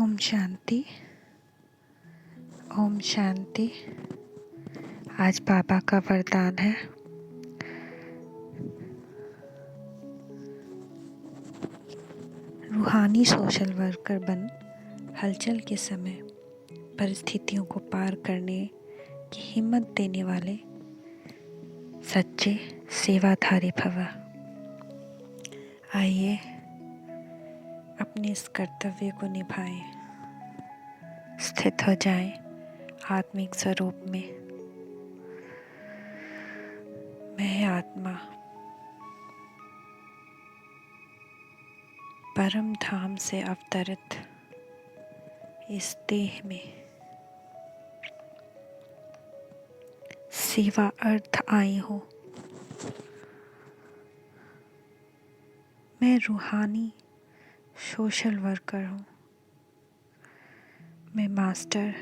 ओम शांति। ओम शांति। आज बाबा का वरदान है, रूहानी सोशल वर्कर बन हलचल के समय परिस्थितियों को पार करने की हिम्मत देने वाले सच्चे सेवाधारी भव। आइए अपने इस कर्तव्य को निभाएं, स्थित हो जाएं आत्मिक स्वरूप में। मैं आत्मा परम धाम से अवतरित इस देह में सेवा अर्थ आई हूँ। मैं रूहानी सोशल वर्कर हूँ। मैं मास्टर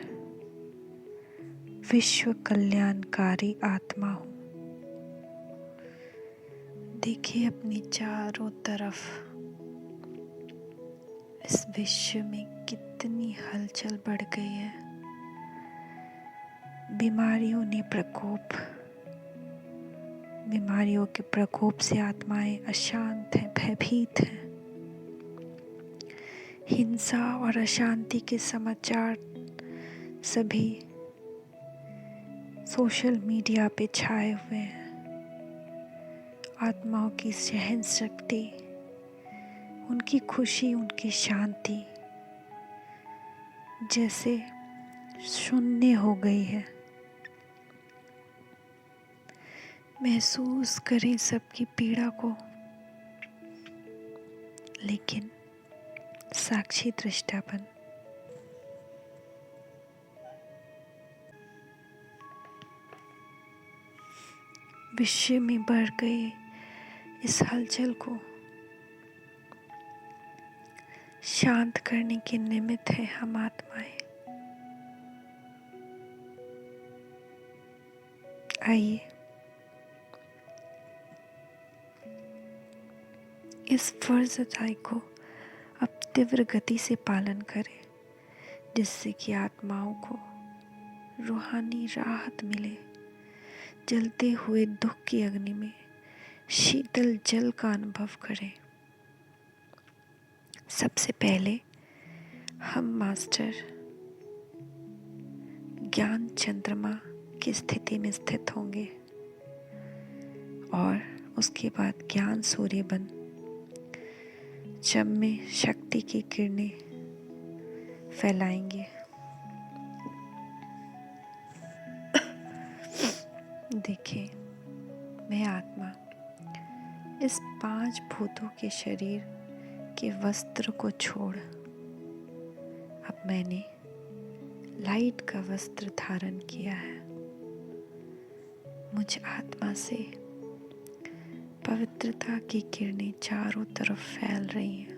विश्व कल्याणकारी आत्मा हूँ। देखिए अपनी चारों तरफ इस विश्व में कितनी हलचल बढ़ गई है। बीमारियों के प्रकोप से आत्माएं अशांत हैं, भयभीत हैं। हिंसा और अशांति के समाचार सभी सोशल मीडिया पे छाए हुए हैं। आत्माओं की सहन शक्ति, उनकी खुशी, उनकी शांति जैसे शून्य हो गई है। महसूस करें सबकी पीड़ा को, लेकिन साक्षी दृष्टा बन विश्व में बढ़ गए इस हलचल को शांत करने के निमित्त है हम आत्माएं। आइए इस फर्ज अदाई को अब तीव्र गति से पालन करें, जिससे कि आत्माओं को रूहानी राहत मिले। जलते हुए दुख की अग्नि में शीतल जल का अनुभव करें। सबसे पहले हम मास्टर ज्ञान चंद्रमा की स्थिति में स्थित होंगे और उसके बाद ज्ञान सूर्य बन जब में शक्ति की किरणें फैलाएंगे। देखिए, मैं आत्मा इस 5 भूतों के शरीर के वस्त्र को छोड़ अब मैंने लाइट का वस्त्र धारण किया है। मुझ आत्मा से पवित्रता की किरणें चारों तरफ फैल रही हैं।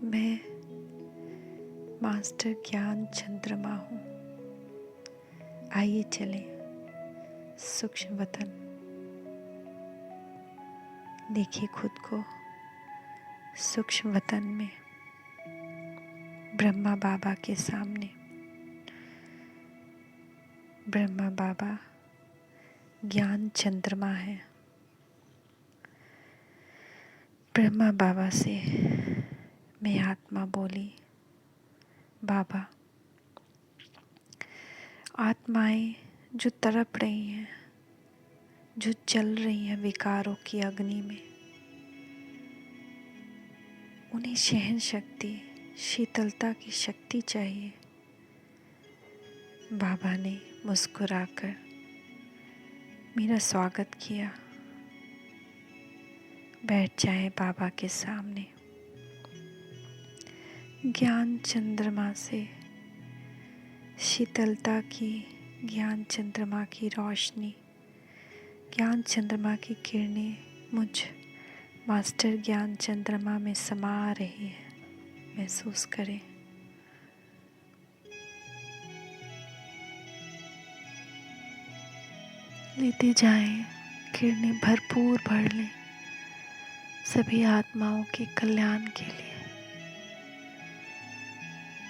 मैं मास्टर ज्ञान चंद्रमा हूँ। आइए चलें सूक्ष्म वतन। देखिए खुद को सूक्ष्म वतन में ब्रह्मा बाबा के सामने। ब्रह्मा बाबा ज्ञान चंद्रमा है। ब्रह्मा बाबा से मैं आत्मा बोली, बाबा, आत्माएं जो तड़प रही हैं, जो जल रही हैं विकारों की अग्नि में, उन्हें सहन शक्ति, शीतलता की शक्ति चाहिए। बाबा ने मुस्कुराकर मेरा स्वागत किया। बैठ जाए बाबा के सामने। ज्ञान चंद्रमा से शीतलता की, ज्ञान चंद्रमा की रोशनी, ज्ञान चंद्रमा की किरणें मुझ मास्टर ज्ञान चंद्रमा में समा रही है। महसूस करें। लेते जाएं, किरणें भरपूर भर लें। सभी आत्माओं के कल्याण के लिए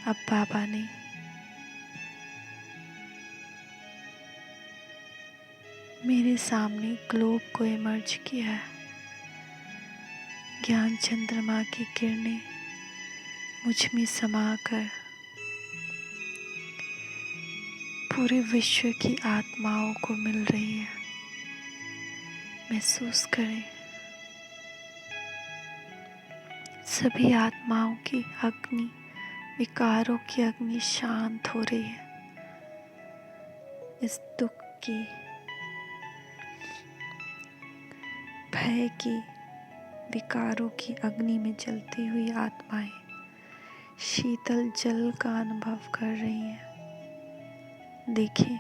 अब बाबा ने मेरे सामने ग्लोब को इमर्ज किया है। ज्ञान चंद्रमा की किरणें मुझ में समाकर पूरे विश्व की आत्माओं को मिल रही है। महसूस करें, सभी आत्माओं की अग्नि, विकारों की अग्नि शांत हो रही है। इस दुख की, भय की, विकारों की अग्नि में जलती हुई आत्माएं शीतल जल का अनुभव कर रही हैं। देखिए,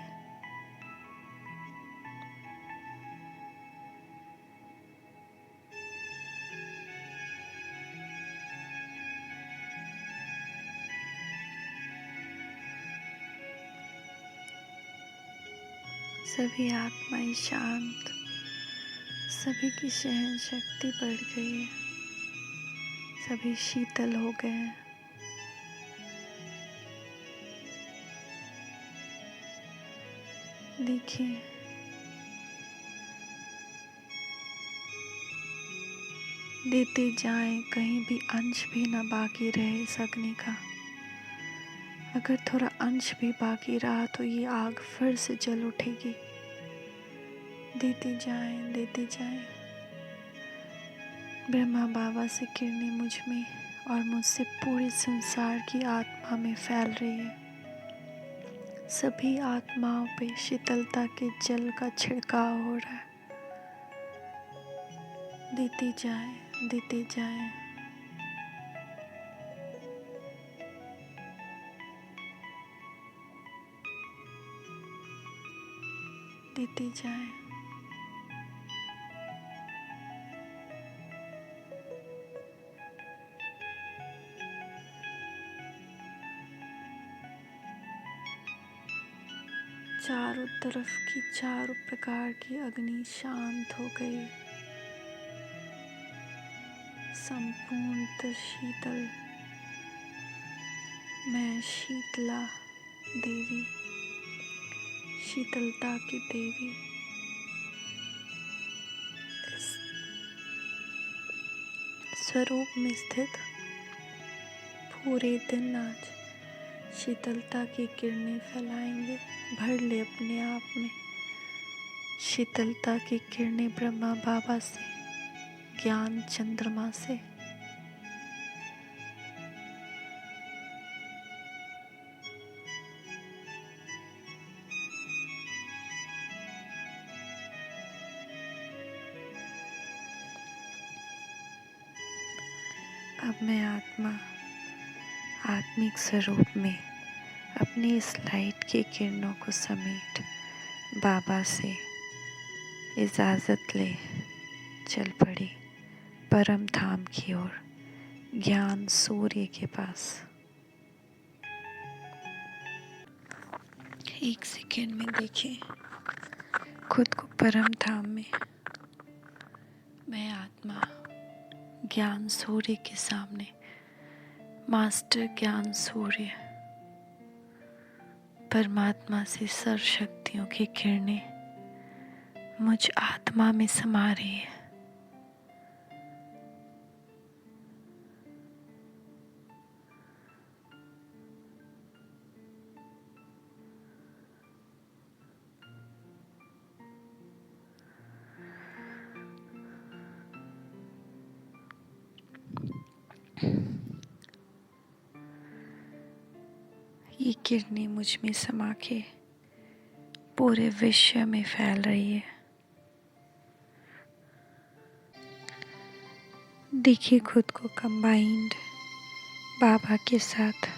सभी आत्माएं शांत, सभी की सहन शक्ति बढ़ गई है, सभी शीतल हो गए हैं। देखिए, देते जाएं, कहीं भी अंश भी ना बाकी रहे इस अग्नि का। अगर थोड़ा अंश भी बाकी रहा तो ये आग फिर से जल उठेगी। देते जाएं, देते जाएं। ब्रह्मा बाबा से किरणें मुझ में और मुझसे पूरे संसार की आत्मा में फैल रही है। सभी आत्माओं पे शीतलता के जल का छिड़काव हो रहा है। देते जाएं, देते जाएं। देते जाएं। चारों तरफ की चारों प्रकार की अग्नि शांत हो गई। संपूर्ण शीतल, मैं शीतला देवी, शीतलता की देवी, इस स्वरूप में स्थित पूरे दिन आज शीतलता की किरणें फैलाएंगे। भर ले अपने आप में शीतलता की किरणें ब्रह्मा बाबा से, ज्ञान चंद्रमा से। अब मैं आत्मा, आत्मिक स्वरूप में अपनी इस लाइट की किरणों को समेट बाबा से इजाज़त ले चल पड़ी परम धाम की ओर, ज्ञान सूर्य के पास। एक सेकेंड में देखिए खुद को परम धाम में। मैं आत्मा ज्ञान सूर्य के सामने, मास्टर ज्ञान सूर्य परमात्मा से सर्व शक्तियों की किरणें मुझ आत्मा में समा रही है। ये किरणें मुझ में समा के पूरे विश्व में फैल रही है। देखिए खुद को कंबाइंड बाबा के साथ,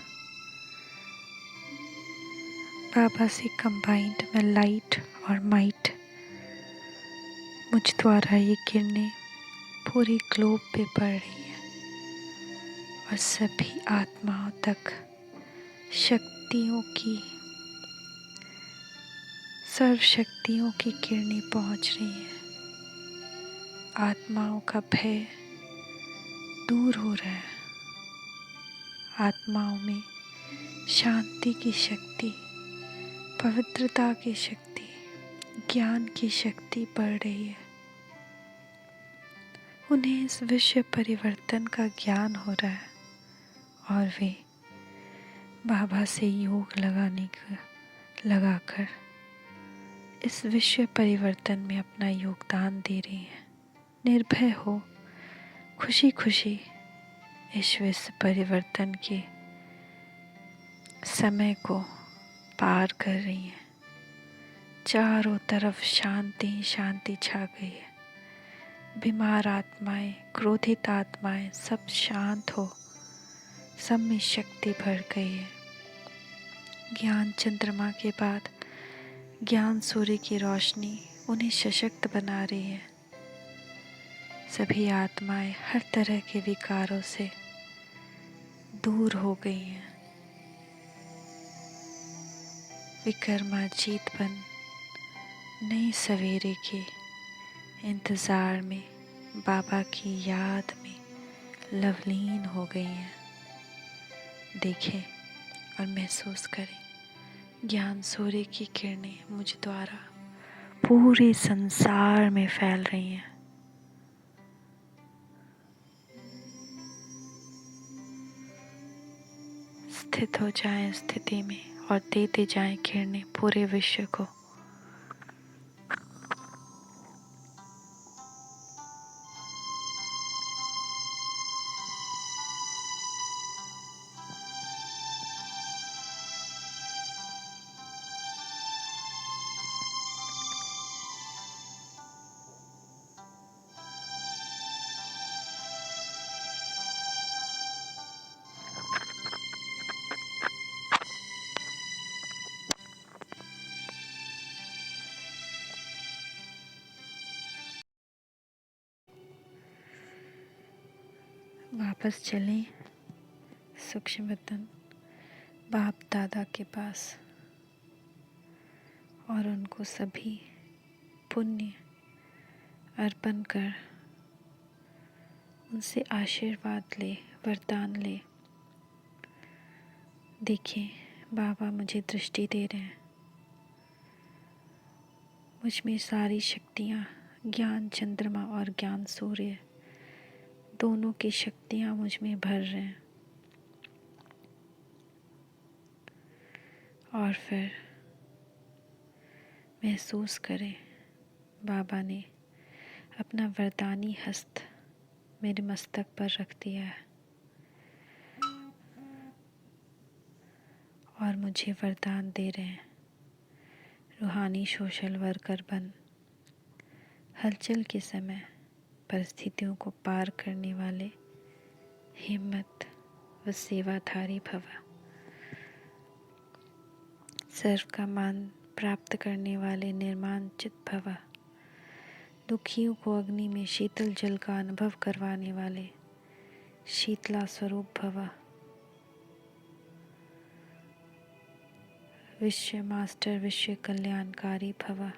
बाबा से कंबाइंड में लाइट और माइट मुझ द्वारा ये किरणें पूरी ग्लोब पे पड़ रही है और सभी आत्माओं तक शक्तियों की, सर्व शक्तियों की किरणें पहुंच रही हैं। आत्माओं का भय दूर हो रहा है। आत्माओं में शांति की शक्ति, पवित्रता की शक्ति, ज्ञान की शक्ति बढ़ रही है। उन्हें इस विश्व परिवर्तन का ज्ञान हो रहा है और वे बाबा से योग लगाकर इस विश्व परिवर्तन में अपना योगदान दे रही हैं। निर्भय हो, खुशी खुशी इस विश्व परिवर्तन के समय को पार कर रही हैं। चारों तरफ शांति ही शांति छा गई है। बीमार आत्माएं, क्रोधित आत्माएं सब शांत हो, सब में शक्ति भर गई है। ज्ञान चंद्रमा के बाद ज्ञान सूर्य की रोशनी उन्हें सशक्त बना रही है। सभी आत्माएं हर तरह के विकारों से दूर हो गई हैं। विक्रमाजीत बन नए सवेरे के इंतज़ार में बाबा की याद में लवलीन हो गई हैं। देखें और महसूस करें, ज्ञान सूर्य की किरणें मुझ द्वारा पूरे संसार में फैल रही हैं। स्थित हो जाएं स्थिति में और देते जाएं किरणें पूरे विश्व को। वापस चलें सूक्ष्म वतन बाप दादा के पास और उनको सभी पुण्य अर्पण कर उनसे आशीर्वाद ले, वरदान ले। देखें, बाबा मुझे दृष्टि दे रहे हैं। मुझ में सारी शक्तियाँ, ज्ञान चंद्रमा और ज्ञान सूर्य दोनों की शक्तियाँ मुझ में भर रहे हैं। और फिर महसूस करें, बाबा ने अपना वरदानी हस्त मेरे मस्तक पर रख दिया है और मुझे वरदान दे रहे हैं। रूहानी सोशल वर्कर बन हलचल के समय परिस्थितियों को पार करने वाले हिम्मत व सेवाधारी भव। सर्व का मान प्राप्त करने वाले निर्माण चित भव। दुखियों को अग्नि में शीतल जल का अनुभव करवाने वाले शीतला स्वरूप भव। विश्व मास्टर, विश्व कल्याणकारी भव।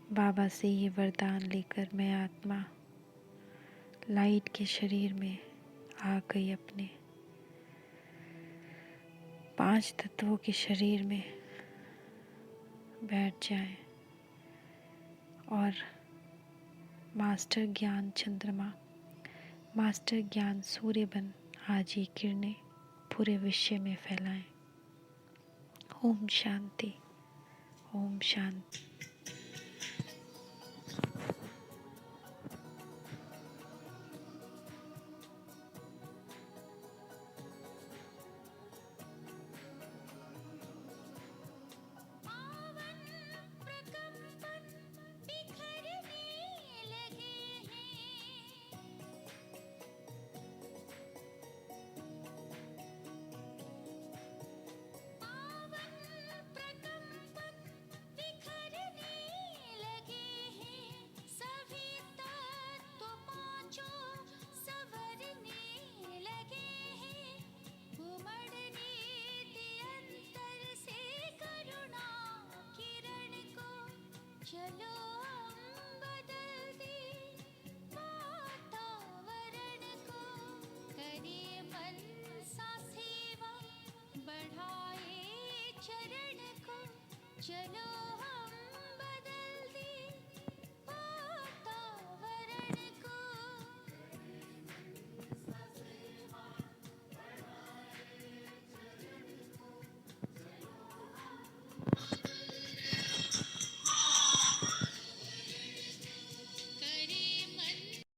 बाबा से ये वरदान लेकर मैं आत्मा लाइट के शरीर में आ गई, अपने 5 तत्वों के शरीर में बैठ जाएं और मास्टर ज्ञान चंद्रमा, मास्टर ज्ञान सूर्य बन आज ये किरणें पूरे विश्व में फैलाएं। ओम शांति, ओम शांति। चलो